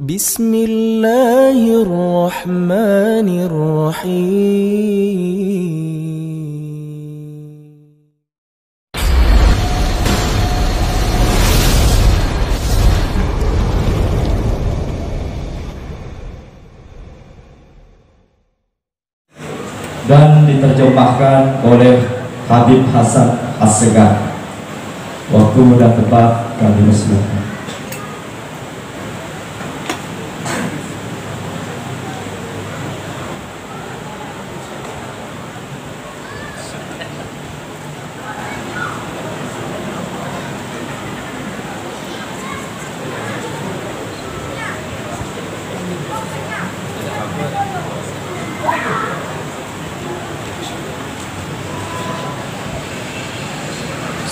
Bismillahirrahmanirrahim. Dan diterjemahkan oleh Habib Hasan As-Segar. Waktu dan tempat kami persilakan.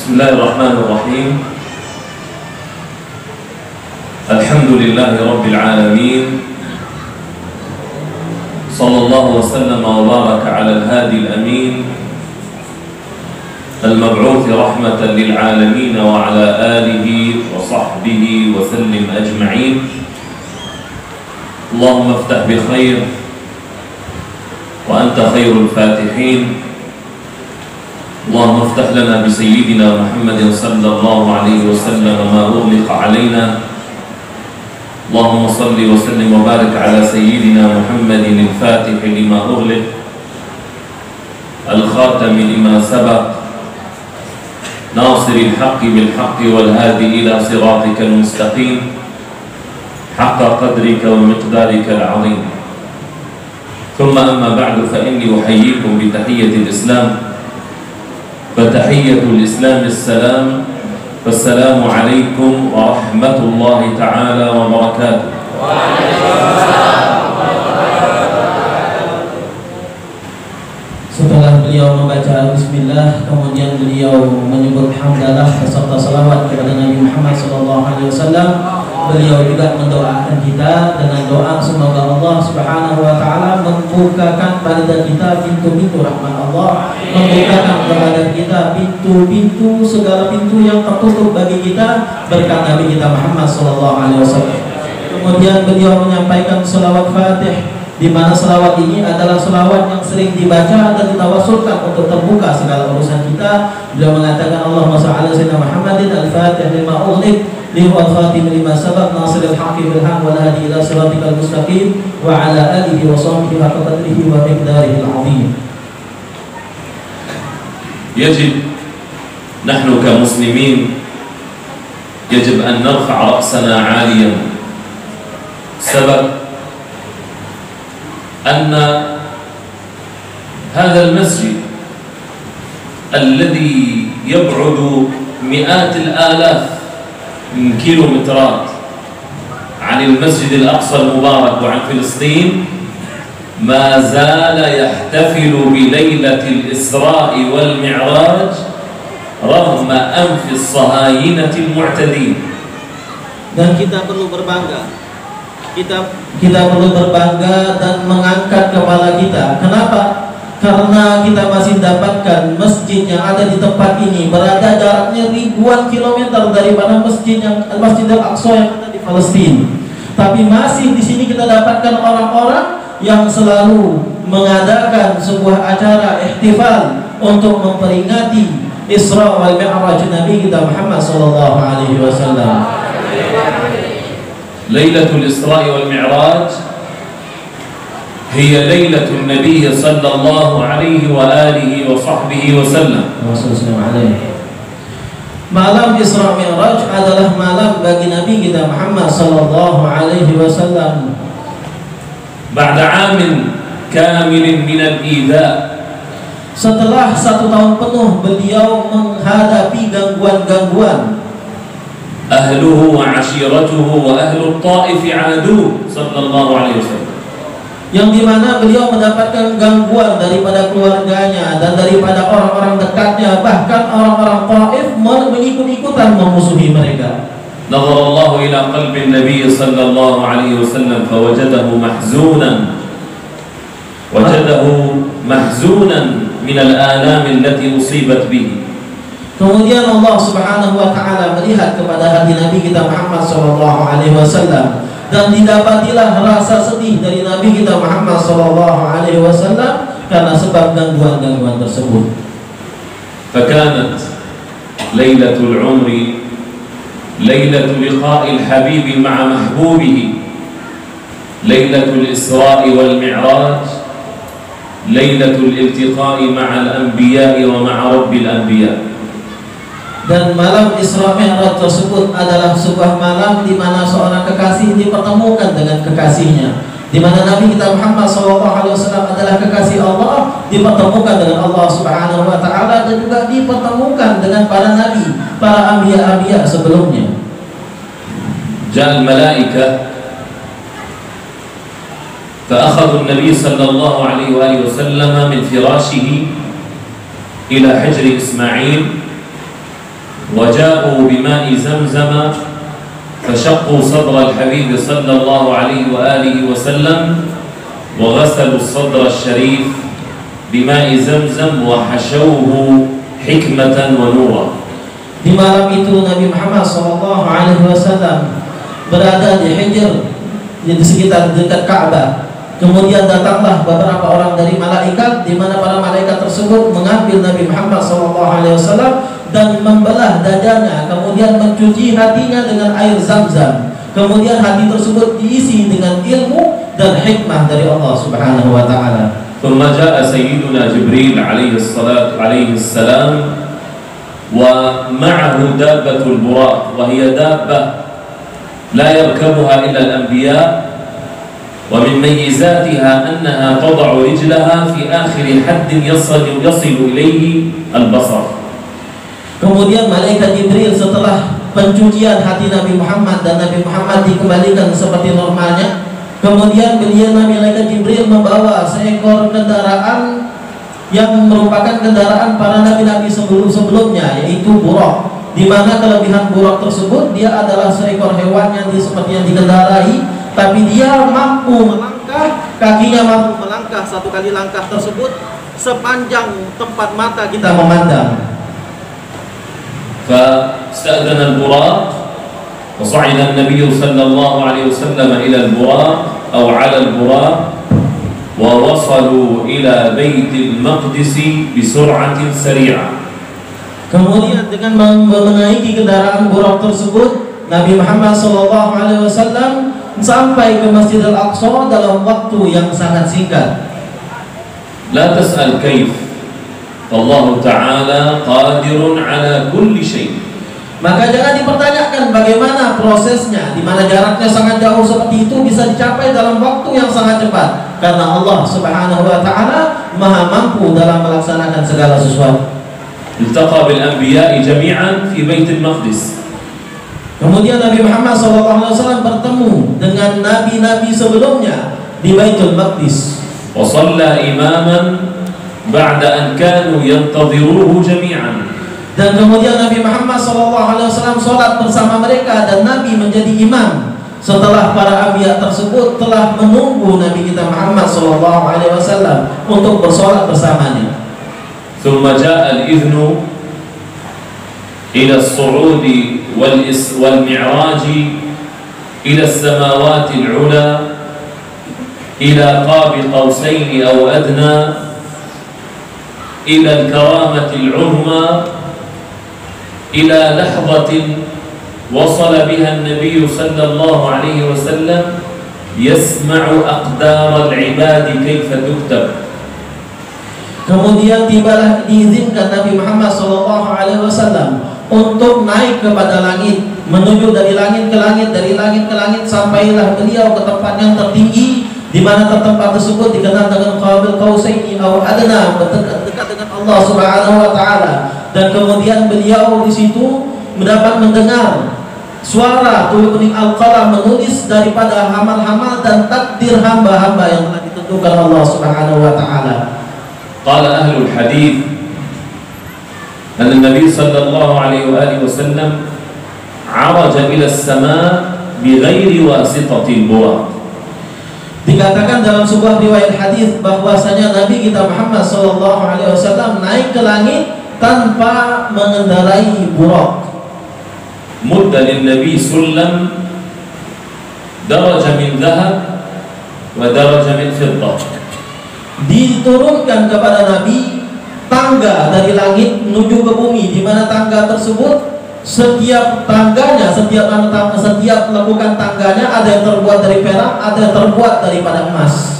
Bismillahirrahmanirrahim. Alhamdulillahi Rabbil Alamin. Sallallahu wa sallam wa baraka ala al-hadi al-amin al-mab'uth rahmatan lil alamin wa ala alihi wa sahbihi wa sallim ajma'in. Allahumma iftah bi khair wa anta khairul fatihin. اللهم افتح لنا بسيدنا محمد صلى الله عليه وسلم ما أغلق علينا. اللهم صل وسلم وبارك على سيدنا محمد الفاتح لما أغلق الخاتم لما سبق ناصر الحق بالحق والهادي إلى صراطك المستقيم حق قدرك ومقدارك العظيم. ثم أما بعد فإني أحييكم بتحية الإسلام. فتحية الإسلام السلام. فالسلام عليكم ورحمة الله تعالى وبركاته. Setelah beliau membaca Bismillah, kemudian beliau menyebut hamdalah beserta salawat kepada Nabi Muhammad SAW. Beliau juga mendoakan kita dengan doa semoga Allah Subhanahu wa Ta'ala membukakan pada kita pintu-pintu rahmat Allah, membukakan kepada kita pintu-pintu, segala pintu yang tertutup bagi kita berkat Nabi kita Muhammad SAW. Kemudian beliau menyampaikan selawat Fatih, di mana selawat ini adalah selawat yang sering dibaca dan ditawassulkan untuk terbuka segala urusan kita. Beliau mengatakan Allahumma shalli ala sayyidina Muhammadin al-Fatih lima ughliq wal khatim lima sabaq nasiril haqqi bil haqq wal hadi ila siratikal mustaqim wa ala alihi wa sahbihi haqqa qadrihi wa miqdarihi al-'azim. يجب نحن كمسلمين يجب أن نرفع رأسنا عاليا. سبب أن هذا المسجد الذي يبعد مئات الآلاف من كيلومترات عن المسجد الأقصى المبارك وعن فلسطين ما زال يحتفل بليلة الإسراء والمعراج رغم أنف الصهاينة المعتدين. Dan kita perlu berbangga. Kita perlu berbangga dan mengangkat kepala kita. Kenapa? Karena kita masih dapatkan masjid yang ada di tempat ini berada jaraknya ribuan kilometer daripada Masjid Al-Aqsa yang ada di Palestina. Tapi masih di sini kita dapatkan orang-orang yang selalu mengadakan sebuah acara ihtifal untuk memperingati Isra wal Mi'raj Nabi kita Muhammad sallallahu alaihi wasallam. Lailatul Isra wal Mi'raj hiya lailatul Nabi sallallahu alaihi wa alihi wa sahbihi wa sallam. Malam Isra Mi'raj adalah malam bagi Nabi kita Muhammad sallallahu alaihi wasallam. Ba'da 'amin kamilin min al-idha. Setelah 1 tahun penuh beliau menghadapi gangguan-gangguan. Ahluhu wa 'ashiratuhu wa ahlu Taif 'adu sallallahu alaihi wasallam. Yang dimana beliau mendapatkan gangguan daripada keluarganya dan daripada orang-orang dekatnya, bahkan orang-orang Taif mengikut-ikutan memusuhi mereka. Nazarallahu ila qalbi Nabi sallallahu alaihi wasallam fawajadahu mahzunan min al-alam allati usibat bihi. Kemudian Allah Subhanahu wa taala melihat kepada hati Nabi kita Muhammad sallallahu alaihi wasallam dan didapatilah rasa sedih dari Nabi kita Muhammad SAW karena sebab gangguan-gangguan tersebut. فكانت ليلة العمر ليلة لقاء الحبيب مع محبوبه، ليلة الإسراء والمعراج، ليلة الالتقاء مع الأنبياء ومع رب الأنبياء. Dan malam Isra Mi'raj tersebut adalah sebuah malam di mana seorang kekasih dipertemukan dengan kekasihnya, di mana Nabi kita Muhammad SAW adalah kekasih Allah, dipertemukan dengan Allah Subhanahu wa taala, dan juga dipertemukan dengan para nabi, para anbiya sebelumnya. جاء الملائكة فأخذوا النبي صلى الله عليه وآله وسلم من فراشه إلى حجر إسماعيل، وجاءوا بماء زمزم فشقوا صدر الحبيب صلى الله عليه وآله وسلم وغسلوا الصدر الشريف بماء زمزم وحشوه حكمة ونورا. Di malam itu Nabi Muhammad SAW berada di Hijr, di sekitar dekat Ka'bah. Kemudian datanglah beberapa orang dari malaikat, di mana para malaikat tersebut mengambil Nabi Muhammad SAW dan membelah dadanya, kemudian mencuci hatinya dengan air Zam-Zam. Kemudian hati tersebut diisi dengan ilmu dan hikmah dari Allah Subhanahu wa taala. ثم جاء سيدنا جبريل عليه السلام ومعه دابة البراق، وهي دابة لا يركبها إلا الأنبياء، ومن ميزاتها أنها تضع رجلها في آخر حد يصل إليه البصر. Kemudian malaikat Jibril setelah pencucian hati Nabi Muhammad dan Nabi Muhammad dikembalikan seperti normalnya, kemudian malaikat Jibril membawa seekor kendaraan yang merupakan kendaraan para nabi-nabi sebelumnya, yaitu buraq, di mana kelebihan buraq tersebut dia adalah seekor hewan yang seperti yang dikendarai, tapi dia mampu melangkah, kakinya mampu melangkah satu kali langkah tersebut sepanjang tempat mata kita memandang. فاستأذن البراق وصعد النبي صلى الله عليه وسلم إلى البراق أو على البراق ووصلوا إلى بيت المقدس بسرعة سريعة. Kemudian dengan menaiki kendaraan buraq tersebut, Nabi Muhammad SAW sampai ke Masjidil Aqsa dalam waktu yang sangat singkat. لا تسأل كيف، فالله تعالى قادر على كل شيء. Maka jangan dipertanyakan bagaimana prosesnya, di mana jaraknya sangat jauh seperti itu bisa dicapai dalam waktu yang sangat cepat, karena Allah Subhanahu wa taala Maha mampu dalam melaksanakan segala sesuatu. التقى بالأنبياء جميعا في بيت المقدس. Kemudian Nabi Muhammad SAW bertemu dengan nabi-nabi sebelumnya di Baitul Maqdis. وصلى إماما بعد أن كانوا ينتظروه جميعا. Dan kemudian Nabi Muhammad SAW sholat bersama mereka, dan Nabi menjadi imam setelah para anbiya tersebut telah menunggu Nabi kita Muhammad SAW untuk bersolat bersamanya. ثم جاء الإذن إلى الصعود والمعراج إلى السماوات العلى إلى قاب قوسين أو أدنى إلى الكرامة العظمى إلى لحظة وصل بها النبي صلى الله عليه وسلم يسمع أقدار العباد كيف تكتب. Kemudian tibalah diizinkan Nabi Muhammad SAW untuk naik kepada langit, menuju dari langit ke langit, dari langit ke langit, sampailah beliau ke tempat yang tertinggi, di mana tempat tersebut dikenal dengan Qabil Qausaini atau Adna, dekat dengan Allah Subhanahu wa taala. Dan kemudian beliau di situ mendengar suara tulu bening al-qalam menulis daripada amal-amal dan takdir hamba-hamba yang telah ditentukan Allah Subhanahu wa taala. قال أهل الحديث أن النبي صلى الله عليه وآله وسلم عرج إلى السماء بغير واسطة البراق. Dikatakan dalam sebuah riwayat hadis bahwasanya Nabi kita Muhammad SAW naik ke langit tanpa mengendarai buraq. مد للنبي سلم درجة من ذهب ودرجة من فضة. Diturunkan kepada Nabi tangga dari langit menuju ke bumi, di mana tangga tersebut setiap tangganya, setiap melakukan tangganya ada yang terbuat dari perak, ada yang terbuat daripada emas.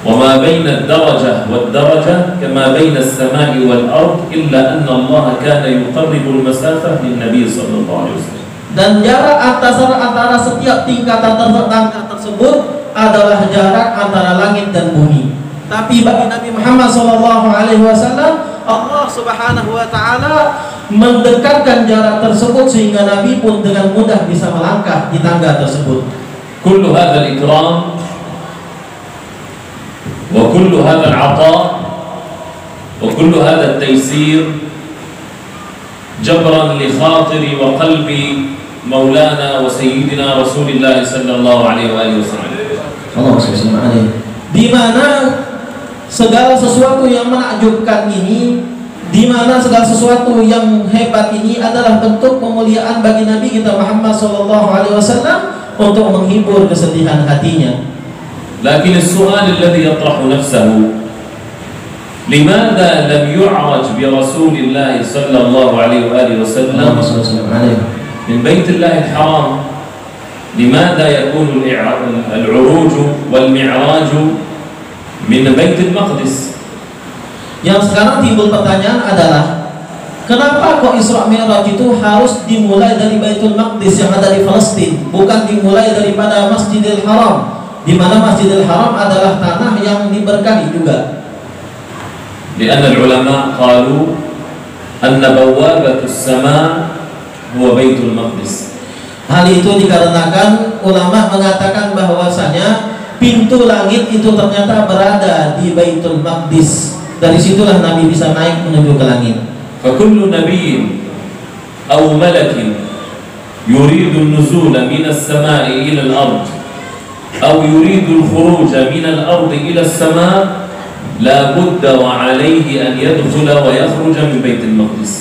وما بين الدرجة والدرجة كما بين السماء والأرض إلا أن الله كان يقرب المسافة للنبي صلى الله عليه وسلم. Dan jarak antara setiap tingkatan tangga tersebut adalah jarak antara langit dan bumi. Tapi bagi Nabi Muhammad SAW, Allah Subhanahu wa Ta'ala mendekatkan jarak tersebut sehingga Nabi pun dengan mudah bisa melangkah di tangga tersebut. كل هذا الإكرام وكل هذا العطاء وكل هذا التيسير جبرا لخاطر وقلب مولانا وسيدنا رسول الله صلى الله عليه وآله وسلم. Di mana segala sesuatu yang menakjubkan ini, di mana segala sesuatu yang hebat ini adalah bentuk pemuliaan bagi Nabi kita Muhammad SAW untuk menghibur kesedihan hatinya. لكن السؤال الذي يطرح نفسه لماذا لم يعرج برسول الله صلى الله عليه وآله وسلم من بيت الله الحرام؟ لماذا يكون العروج والمعراج من بيت المقدس؟ Yang sekarang timbul pertanyaan adalah, kenapa kok Isra Mi'raj itu harus dimulai dari Baitul Maqdis yang ada di Palestina, bukan dimulai daripada Masjidil Haram, di mana Masjidil Haram adalah tanah yang diberkahi juga. لأن العلماء قالوا أن بوابة السماء هو بيت المقدس. Hal itu dikarenakan ulama mengatakan bahwasanya pintu langit itu ternyata berada di Baitul Maqdis. Dari situlah Nabi bisa naik menuju ke langit. فكل نبي أو ملك يريد النزول من السماء إلى الأرض أو يريد الخروج من الأرض إلى السماء لا بد وعليه أن يدخل ويخرج من بيت المقدس.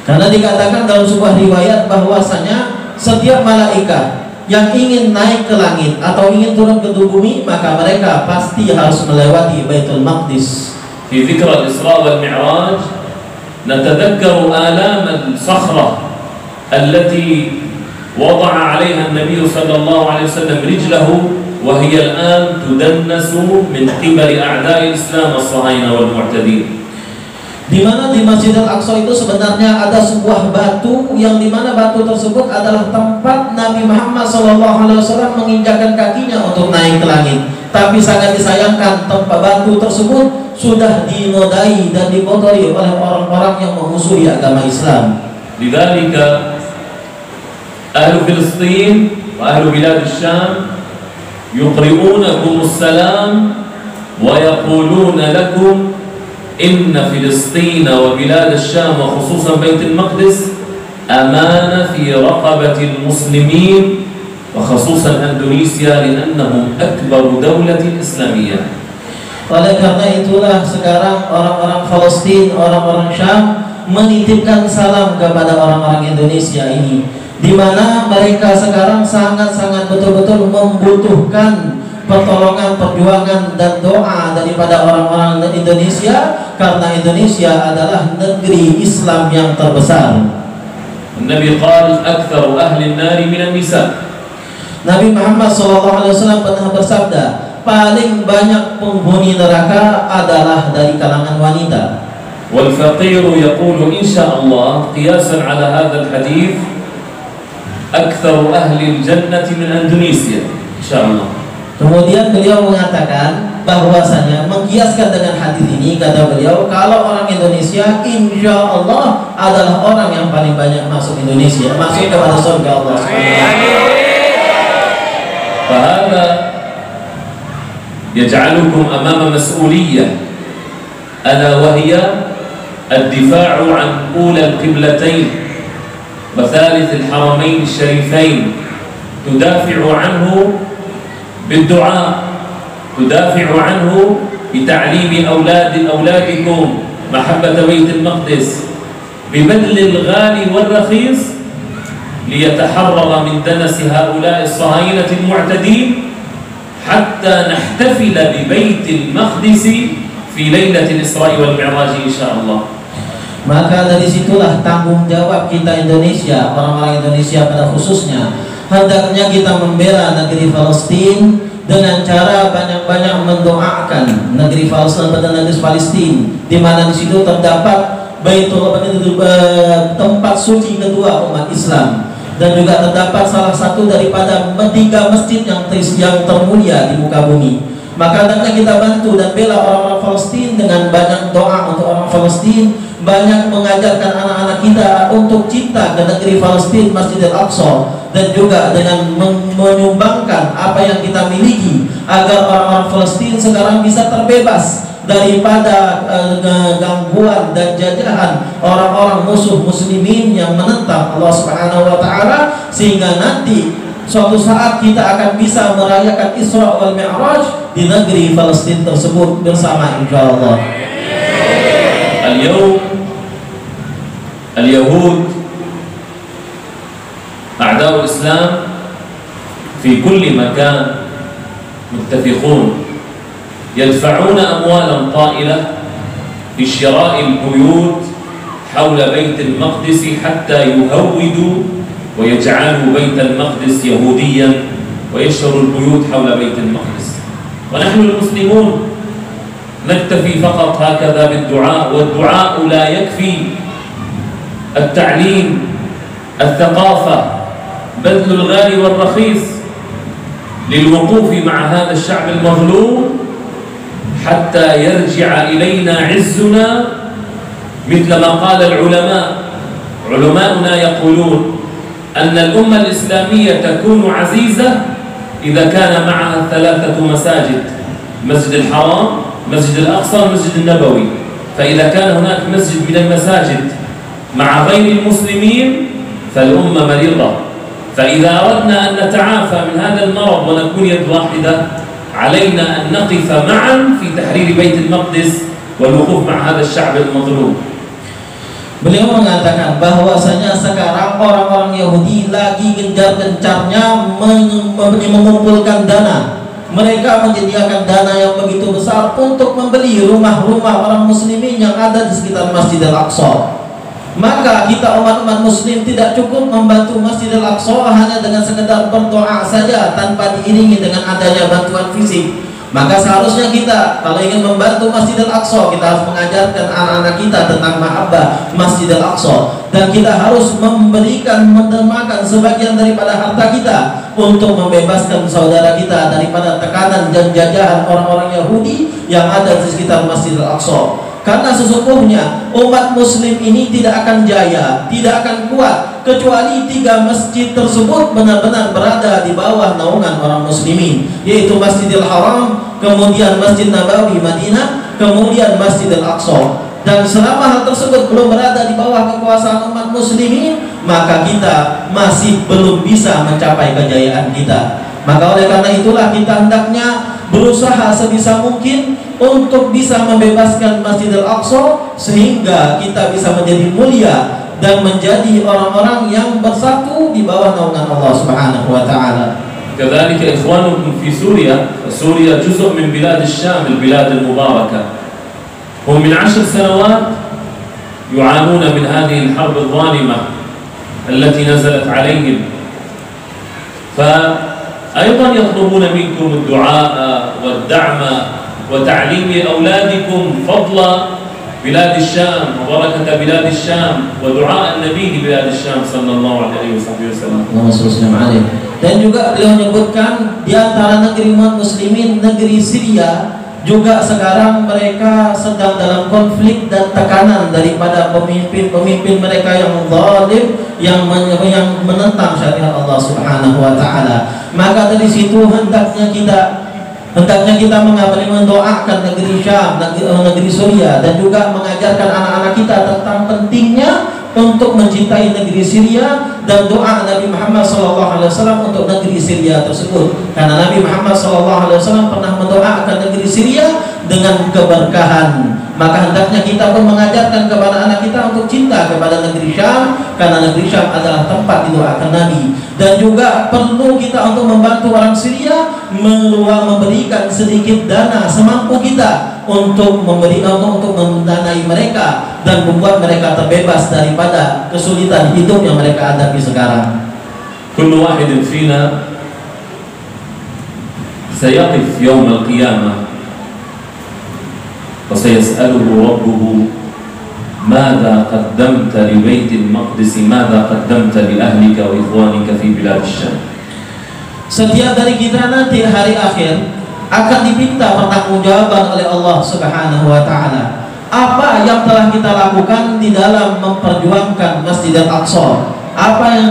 Karena dikatakan dalam sebuah riwayat bahwasanya setiap malaikat yang ingin naik ke langit atau ingin turun ke bumi, maka mereka pasti harus melewati Baitul Maqdis. في ذكرى الإسراء والمعراج نتذكر آلام الصخرة التي وضع عليها النبي صلى الله عليه وسلم رجله وهي الآن تدنس من قبل أعداء الإسلام الصهاينة والمعتدين. Di mana di Masjidil Aqsa itu sebenarnya ada sebuah batu yang di mana batu tersebut adalah tempat Nabi Muhammad SAW menginjakkan kakinya untuk naik ke langit. Tapi sangat disayangkan tempat batu tersebut sudah dinodai dan dikotori oleh orang-orang yang memusuhi agama Islam. لذلك أهل فلسطين وأهل بلاد الشام يقرؤونكم السلام ويقولون لكم إن فلسطين وبلاد الشام وخصوصا بيت المقدس أمانة في رقبة المسلمين وخصوصا إندونيسيا لأنهم أكبر دولة إسلامية. Oleh karena itulah sekarang orang-orang Palestina, orang-orang Syam menitipkan salam kepada orang-orang Indonesia ini, di mana mereka sekarang sangat-sangat betul-betul membutuhkan pertolongan, perjuangan dan doa daripada orang-orang Indonesia, karena Indonesia adalah negeri Islam yang terbesar. Nabi qala aktsar ahli an-nar min an-nisa. Nabi Muhammad SAW pernah bersabda, paling banyak penghuni neraka adalah dari kalangan wanita. Wal faqir yaqulu insyaallah qiyasan ala hadzal hadits aktsar ahli al-jannati min Indonesia insyaallah. Kemudian beliau mengatakan bahwasanya mengkiaskan dengan hadis ini, kata beliau, kalau orang Indonesia insya Allah adalah orang yang paling banyak masuk Indonesia, masuk kepada surga Allah. فهذا يجعلكم أمام مسؤولية ألا وهي الدفاع عن أولى القبلتين وثالث الحرمين الشريفين، تدافع عنه بالدعاء، تدافع عنه بتعليم أولادكم محبة بيت المقدس ببذل الغالي والرخيص ليتحرر من دنس هؤلاء الصهاينة المعتدين حتى نحتفل ببيت المقدس في ليلة الإسراء والمعراج إن شاء الله. Maka dari situlah tanggung jawab kita Indonesia, orang-orang Indonesia pada khususnya, hendaknya kita membela negeri Palestina dengan cara banyak-banyak mendoakan negeri Palestina pada negeri Palestina, di mana di situ terdapat Baitullah, tempat suci kedua umat Islam, dan juga terdapat salah satu daripada 3 masjid yang termulia di muka bumi. Maka hendaknya kita bantu dan bela orang-orang Palestina dengan banyak doa untuk orang Palestina, banyak mengajarkan anak-anak kita untuk cinta ke negeri Palestina, Masjidil Aqsa, dan juga dengan menyumbangkan apa yang kita miliki agar orang-orang Palestina sekarang bisa terbebas daripada gangguan dan jajahan orang-orang musuh muslimin yang menentang Allah Subhanahu wa taala, sehingga nanti suatu saat kita akan bisa merayakan Isra wal Mi'raj di negeri Palestina tersebut bersama insyaallah. اليهود أعداء الإسلام في كل مكان متفقون يدفعون أموالا طائلة في شراء البيوت حول بيت المقدس حتى يهودوا ويجعلوا بيت المقدس يهوديا ويشتروا البيوت حول بيت المقدس. ونحن المسلمون نكتفي فقط هكذا بالدعاء، والدعاء لا يكفي. التعليم، الثقافة، بذل الغالي والرخيص للوقوف مع هذا الشعب المظلوم حتى يرجع إلينا عزنا، مثل ما قال العلماء. علماؤنا يقولون أن الأمة الإسلامية تكون عزيزة إذا كان معها 3 مساجد: مسجد الحرام، مسجد الأقصى، المسجد النبوي. فإذا كان هناك مسجد من المساجد مع غير المسلمين فالأمة مريضة. فإذا أردنا أن نتعافى من هذا المرض ونكون يد واحدة علينا أن نقف معا في تحرير بيت المقدس والوقوف مع هذا الشعب المظلوم. Beliau mengatakan bahwasanya sekarang orang-orang Yahudi lagi gencar-gencarnya mengumpulkan dana. Mereka menyediakan dana yang begitu besar untuk membeli rumah-rumah orang muslimin yang ada di sekitar Masjidil Aqsa. Maka kita umat-umat muslim tidak cukup membantu Masjidil Aqsa hanya dengan sekedar berdoa saja tanpa diiringi dengan adanya bantuan fisik. Maka seharusnya kita kalau ingin membantu Masjidil Aqsa, kita harus mengajarkan anak-anak kita tentang mahabbah Masjidil Aqsa, dan kita harus memberikan, mendermakan sebagian daripada harta kita untuk membebaskan saudara kita daripada tekanan dan jajahan orang-orang Yahudi yang ada di sekitar Masjidil Aqsa. Karena sesungguhnya umat muslim ini tidak akan jaya, tidak akan kuat kecuali 3 masjid tersebut benar-benar berada di bawah naungan orang muslimin, yaitu Masjidil Haram, kemudian Masjid Nabawi Madinah, kemudian Masjidil Aqsa. Dan selama hal tersebut belum berada di bawah kekuasaan umat muslimin, maka kita masih belum bisa mencapai kejayaan kita. Maka oleh karena itulah kita hendaknya berusaha sebisa mungkin untuk bisa membebaskan Masjidil Aqsa, sehingga kita bisa menjadi mulia dan menjadi orang-orang yang bersatu di bawah naungan Allah Subhanahu wa taala. كذلك إخوانكم في سوريا، سوريا جزء من بلاد الشام، البلاد المباركة. هم من 10 سنوات يعانون من هذه الحرب الظالمة التي نزلت عليهم، فأيضا يطلبون منكم الدعاء والدعم وتعليم أولادكم فضل بلاد الشام وبركة بلاد الشام ودعاء النبي لبلاد الشام صلى الله عليه وسلم. Dan juga beliau menyebutkan di antara negeri umat muslimin, negeri Syria juga sekarang mereka sedang dalam konflik dan tekanan daripada pemimpin-pemimpin mereka yang zalim, yang menentang syariat Allah Subhanahu wa taala. Maka dari situ hendaknya kita mendoakan negeri Syam, negeri Syria, dan juga mengajarkan anak-anak kita tentang pentingnya untuk mencintai negeri Syria dan doa Nabi Muhammad SAW untuk negeri Syria tersebut. Karena Nabi Muhammad SAW pernah mendoakan negeri Syria dengan keberkahan. Maka hendaknya kita pun mengajarkan kepada anak kita untuk cinta kepada negeri Syam, karena negeri Syam adalah tempat didoakan Nabi. Dan juga perlu kita untuk membantu orang Syria, memberikan sedikit dana semampu kita untuk mendanai mereka dan membuat mereka terbebas daripada kesulitan hidup yang mereka hadapi sekarang. Kullu wahidin fina sayaqif yawm al-qiyamah wa sayas'aluhu rabbuhu ماذا قدمت لبيت المقدس ماذا قدمت لأهلك وإخوانك في بلاد الشام. Setiap dari kita nanti hari akhir akan diminta pertanggungjawaban oleh Allah Subhanahu wa taala. Apa yang telah kita lakukan di dalam memperjuangkan Masjidil Aqsa? Apa yang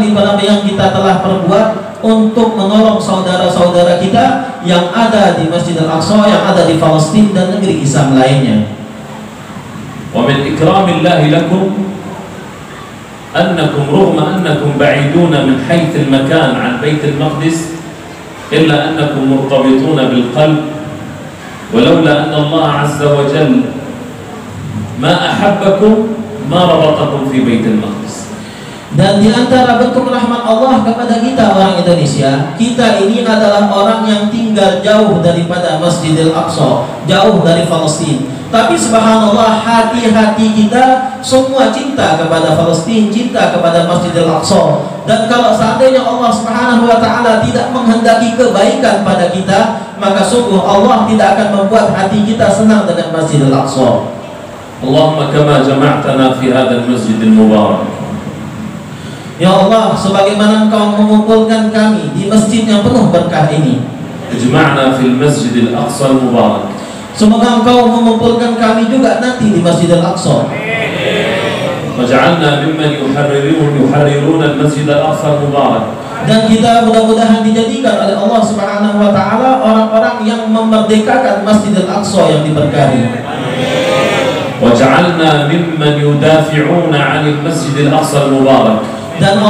kita telah perbuat untuk menolong saudara-saudara kita yang ada di Masjidil Aqsa, yang ada di Palestina dan negeri Islam lainnya. ومن إكرام الله لكم أنكم رغم أنكم بعيدون من حيث المكان عن بيت المقدس إلا أنكم مرتبطون بالقلب ولولا أن الله عز وجل ما أحبكم ما ربطكم في بيت المقدس. Dan di antara bentuk rahmat Allah kepada kita orang Indonesia, kita ini adalah orang yang tinggal jauh daripada Masjidil Aqsa, jauh dari Palestina. Tapi subhanallah, hati-hati kita semua cinta kepada Palestina, cinta kepada Masjidil Aqsa. Dan kalau seandainya Allah Subhanahu wa taala tidak menghendaki kebaikan pada kita, maka sungguh Allah tidak akan membuat hati kita senang dengan Masjidil Aqsa. Allahumma kama jama'tana fi hadzal masjidil mubarak. Ya Allah, sebagaimana Engkau mengumpulkan kami di masjid yang penuh berkah ini, ijma'na fil masjidil aqsa mubarak. Semoga Engkau mengumpulkan kami juga nanti di Masjidil Aqsa. Waj'alna mimman yuharriruna al-masjid al-aqsa mubarak. Dan kita mudah-mudahan dijadikan oleh Allah Subhanahu wa taala orang-orang yang memerdekakan Masjidil Aqsa yang diberkahi. Waj'alna mimman yudafi'una 'anil masjid al-aqsa mubarak. Dan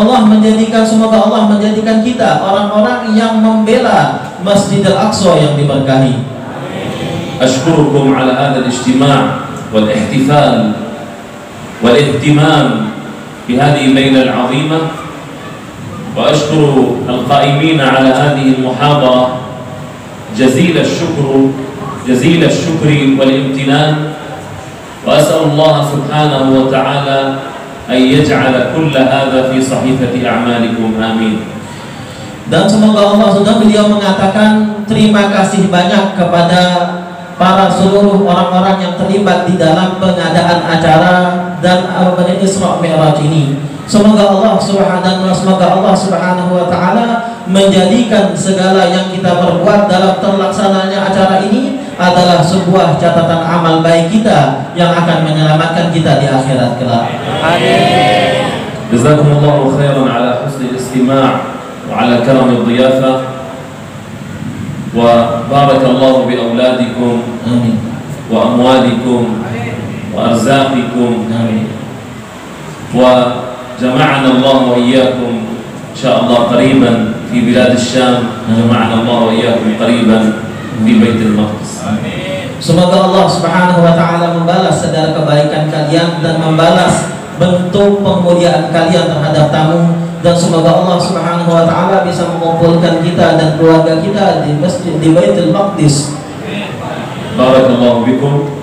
semoga Allah menjadikan kita orang-orang yang membela Masjidil Aqsa yang diberkahi. Ashkurukum ala hadha al-ijtima' wal-ihtifal wal-ihtimam bihadhihi al-layla al-'azimah wa ashkuru al-qa'imin ala hadhihi al-muhadara jazila ash-shukri wal-imtinan wa as'alu Allah subhanahu wa ta'ala أن يجعل كل هذا في صحيفة أعمالكم آمين. Dan semoga Allah beliau mengatakan terima kasih banyak kepada para seluruh orang-orang yang terlibat di dalam pengadaan acara dan Isra Mi'raj ini. Semoga Allah Subhanahu wa taala menjadikan segala yang kita perbuat dalam terlaksananya acara ini adalah sebuah catatan amal baik kita yang akan menyelamatkan kita di akhirat kelak. Amin. Jazakumullahu khairan ala husni al-istima' wa ala karam al-dhiyafa wa barakallahu bi auladikum amin wa amwalikum wa arzaqikum amin wa jama'ana Allah wa iyyakum insyaallah qariban fi bilad asy-Syam, jama'ana Allah wa iyyakum qariban fi Baitul Maqdis. Semoga Allah Subhanahu wa taala membalas segala kebaikan kalian dan membalas bentuk pemuliaan kalian terhadap tamu, dan semoga Allah Subhanahu wa taala bisa mengumpulkan kita dan keluarga kita di masjid di Baitul Maqdis. Barakallahu bikum.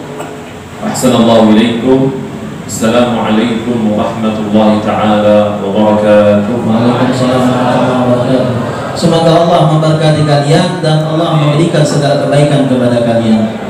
Ahsanallahu ilaikum. Assalamualaikum warahmatullahi taala wabarakatuh. Waalaikumsalam warahmatullahi wabarakatuh. Semoga Allah memberkati kalian dan Allah memberikan segala kebaikan kepada kalian.